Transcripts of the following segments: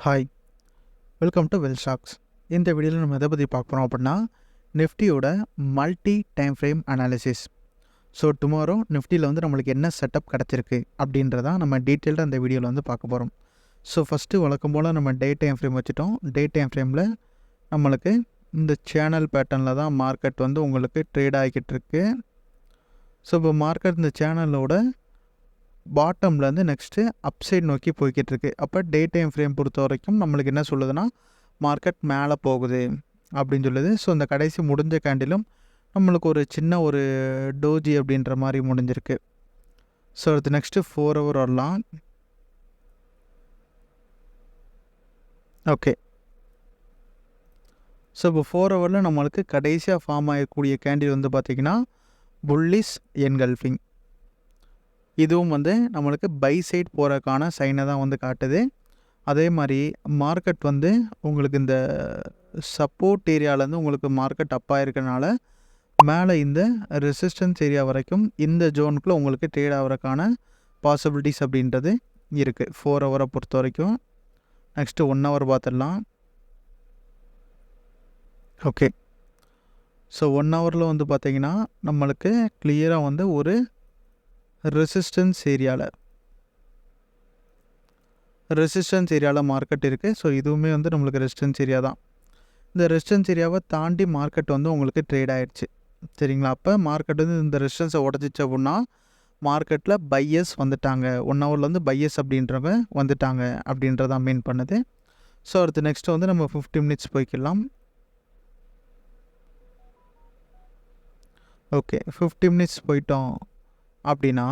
Hi, welcome to well stocks. இந்த வீடியோவில் நம்ம எதை பற்றி பார்க்க போகிறோம் அப்படின்னா, நிஃப்டியோட multi time frame analysis. So tomorrow நிஃப்டியில் வந்து நம்மளுக்கு என்ன செட்டப் கிடச்சிருக்கு அப்படின்றதான் நம்ம டீட்டெயில்டாக அந்த வீடியோவில் வந்து பார்க்க போகிறோம். ஸோ ஃபஸ்ட்டு வழக்கம் போல் நம்ம டே டைம் ஃப்ரேம் வச்சுட்டோம். டே டைம் ஃப்ரேமில் நம்மளுக்கு இந்த சேனல் பேட்டர்னில் தான் மார்க்கெட் வந்து உங்களுக்கு ட்ரேட் ஆகிக்கிட்டு இருக்கு. ஸோ இப்போ மார்க்கெட் இந்த சேனலோட பாட்டம்லேருந்து நெக்ஸ்ட்டு அப்சைட் நோக்கி போய்கிட்டு இருக்கு. அப்போ டே டைம் ஃப்ரேம் பொறுத்த வரைக்கும் நம்மளுக்கு என்ன சொல்லுதுன்னா, மார்க்கெட் மேலே போகுது அப்படின்னு சொல்லுது. ஸோ இந்த கடைசி முடிஞ்ச கேண்டிலும் நம்மளுக்கு ஒரு சின்ன ஒரு டோஜி அப்படின்ற மாதிரி முடிஞ்சிருக்கு. ஸோ அடுத்து நெக்ஸ்ட்டு 4 ஹவர் வரலாம். ஓகே, ஸோ இப்போ 4 ஹவரில் நம்மளுக்கு கடைசியாக ஃபார்ம் ஆகக்கூடிய கேண்டில் வந்து பார்த்திங்கன்னா புல்லிஷ் என்கல்ஃபிங். இதுவும் வந்து நம்மளுக்கு பை சைட் போகிறதுக்கான சைனை தான் வந்து காட்டுது. அதே மாதிரி மார்க்கெட் வந்து உங்களுக்கு இந்த சப்போர்ட் ஏரியாவிலேருந்து உங்களுக்கு மார்க்கெட் அப் ஆகிருக்கனால மேலே இந்த ரெசிஸ்டன்ஸ் ஏரியா வரைக்கும் இந்த ஜோனுக்குள்ளே உங்களுக்கு ட்ரேட் ஆகிறதுக்கான பாசிபிலிட்டிஸ் அப்படின்றது இருக்குது 4 ஹவரை பொறுத்த வரைக்கும். நெக்ஸ்ட்டு 1 ஹவர் பார்த்துடலாம். ஓகே, ஸோ 1 ஹவரில் வந்து பார்த்திங்கன்னா நம்மளுக்கு கிளியராக வந்து ஒரு ரெசிஸ்டன்ஸ் ஏரியாவில் மார்க்கெட் இருக்குது. ஸோ இதுவுமே வந்து நம்மளுக்கு ரெசிஸ்டன்ஸ் ஏரியா தான். இந்த ரெசிஸ்டன்ஸ் ஏரியாவை தாண்டி மார்க்கெட் வந்து உங்களுக்கு ட்ரேட் ஆகிடுச்சு, சரிங்களா? அப்போ மார்க்கெட் வந்து இந்த ரெசிஸ்டன்ஸை உடச்சிச்சு அப்படின்னா மார்க்கெட்டில் பையர்ஸ் வந்துட்டாங்க. 1 ஹவரில் வந்து பையர்ஸ் அப்படின்றவங்க வந்துட்டாங்க அப்படின்றதான் மீன் பண்ணுது. ஸோ அடுத்து நெக்ஸ்ட்டு வந்து நம்ம 50 மினிட்ஸ் போய்க்கலாம். ஓகே, 50 மினிட்ஸ் போயிட்டோம் அப்படின்னா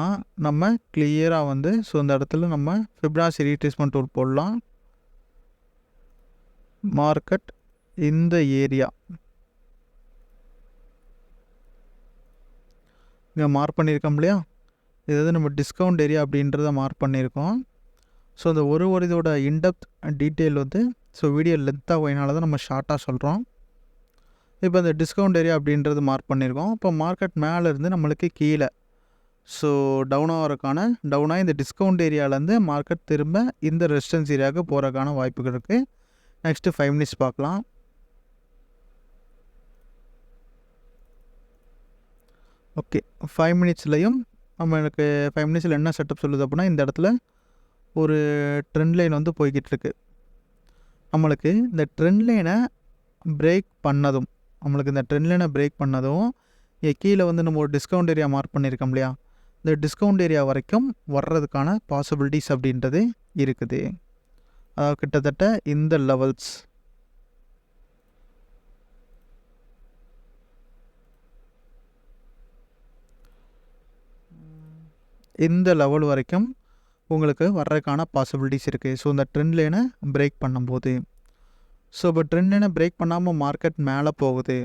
நம்ம கிளியராக வந்து ஸோ இந்த இடத்துல நம்ம ஃபிப்னாசி ரீட்ரேஸ்மெண்ட் டூல் போடலாம். மார்க்கெட் இந்த ஏரியா இங்கே மார்க் பண்ணியிருக்கோம் இல்லையா, இது வந்து நம்ம டிஸ்கவுண்ட் ஏரியா அப்படின்றத மார்க் பண்ணியிருக்கோம். ஸோ அந்த ஒரு இதோட இன்டெப்த் டீட்டெயில் வந்து ஸோ வீடியோ லென்த்தாக போயினால தான் நம்ம ஷார்ட்டாக சொல்கிறோம். இப்போ இந்த டிஸ்கவுண்ட் ஏரியா அப்படின்றது மார்க் பண்ணியிருக்கோம். இப்போ மார்க்கெட் மேலே இருந்து நம்மளுக்கு கீழே ஸோ டவுனாக இந்த டிஸ்கவுண்ட் ஏரியாவிலேருந்து மார்க்கெட் திரும்ப இந்த ரெசிஸ்டன்ஸ் ஏரியாவுக்கு போகிறதுக்கான வாய்ப்புகள் இருக்குது. நெக்ஸ்ட்டு 5 மினிட்ஸ் பார்க்கலாம். ஓகே, 5 மினிட்ஸ்லையும் நம்மளுக்கு 5 மினிட்ஸில் என்ன செட்டப் சொல்லுது அப்படின்னா, இந்த இடத்துல ஒரு ட்ரெண்ட் லைன் வந்து போய்கிட்டு இருக்கு. நம்மளுக்கு இந்த ட்ரெண்ட் லைனை பிரேக் பண்ணதும் இங்கே கீழே வந்து நம்ம ஒரு டிஸ்கவுண்ட் ஏரியா மார்க் பண்ணியிருக்கோம் இல்லையா, இந்த டிஸ்கவுண்ட் ஏரியா வரைக்கும் வர்றதுக்கான பாசிபிலிட்டிஸ் அப்படின்றது இருக்குது. அதாவது கிட்டத்தட்ட இந்த லெவல்ஸ் இந்த லெவல் வரைக்கும் உங்களுக்கு வர்றதுக்கான பாசிபிலிட்டிஸ் இருக்குது. ஸோ இந்த ட்ரெண்ட் லைனை பிரேக் பண்ணும்போது ஸோ இப்போ ட்ரெண்ட் லைனை பிரேக் பண்ணாமல் மார்க்கெட் மேலே போகுது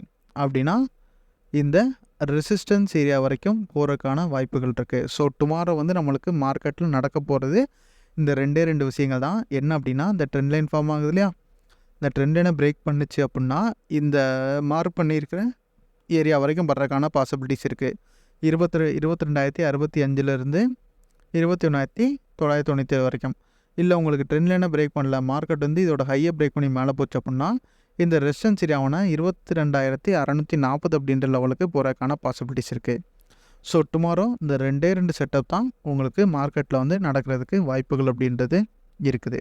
அப்படின்னா இந்த ரெசிஸ்டன்ஸ் ஏரியா வரைக்கும் போகிறதுக்கான வாய்ப்புகள் இருக்குது. ஸோ டுமாரோ வந்து நம்மளுக்கு மார்க்கெட்டில் நடக்க போகிறது இந்த 2 விஷயங்கள் தான். என்ன அப்படின்னா, இந்த ட்ரெண்ட் லைன் ஃபார்ம் ஆகுது இல்லையா, இந்த ட்ரெண்ட் லைனை பிரேக் பண்ணிச்சு அப்படின்னா இந்த மார்க் பண்ணியிருக்கிற ஏரியா வரைக்கும் வர்றதுக்கான பாசிபிலிட்டிஸ் இருக்குது. 22,065 21,997 வரைக்கும். இல்லை உங்களுக்கு ட்ரெண்ட் லைனை பிரேக் பண்ணல, மார்க்கெட் வந்து இதோட ஹையை பிரேக் பண்ணி மேலே போச்சு அப்படின்னா இந்த ரெசிஸ்டன்ஸ் ஏரியாவான 22,640 அப்படின்ற லெவலுக்கு போகிறதுக்கான பாசிபிலிட்டிஸ் இருக்குது. ஸோ டுமாரோ இந்த 2 செட்டப் தான் உங்களுக்கு மார்க்கெட்டில் வந்து நடக்கிறதுக்கு வாய்ப்புகள் அப்படின்றது இருக்குது.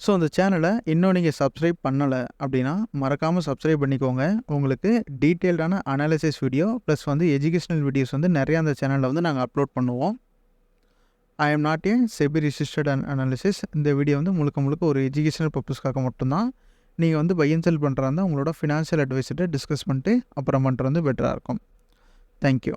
ஸோ இந்த சேனலை இன்னும் நீங்கள் சப்ஸ்கிரைப் பண்ணலை அப்படின்னா மறக்காமல் சப்ஸ்கிரைப் பண்ணிக்கோங்க. உங்களுக்கு டீட்டெயில்டான அனாலிசிஸ் வீடியோ ப்ளஸ் வந்து எஜுகேஷ்னல் வீடியோஸ் வந்து நிறையா அந்த சேனலில் வந்து நாங்கள் அப்லோட் பண்ணுவோம். I am not a SEBI registered analysis. இந்த வீடியோ வந்து முழுக்க ஒரு எஜுகேஷனல் பர்பஸ்க்காக மட்டும்தான். நீங்கள் வந்து பை அண்ட் செல் பண்ணுறதா இருந்தால் உங்களோட ஃபினான்ஷியல் அட்வைஸர்கிட்ட டிஸ்கஸ் பண்ணிட்டு அப்புறம் பண்ணுறது வந்து பெட்டராக இருக்கும். தேங்க்யூ.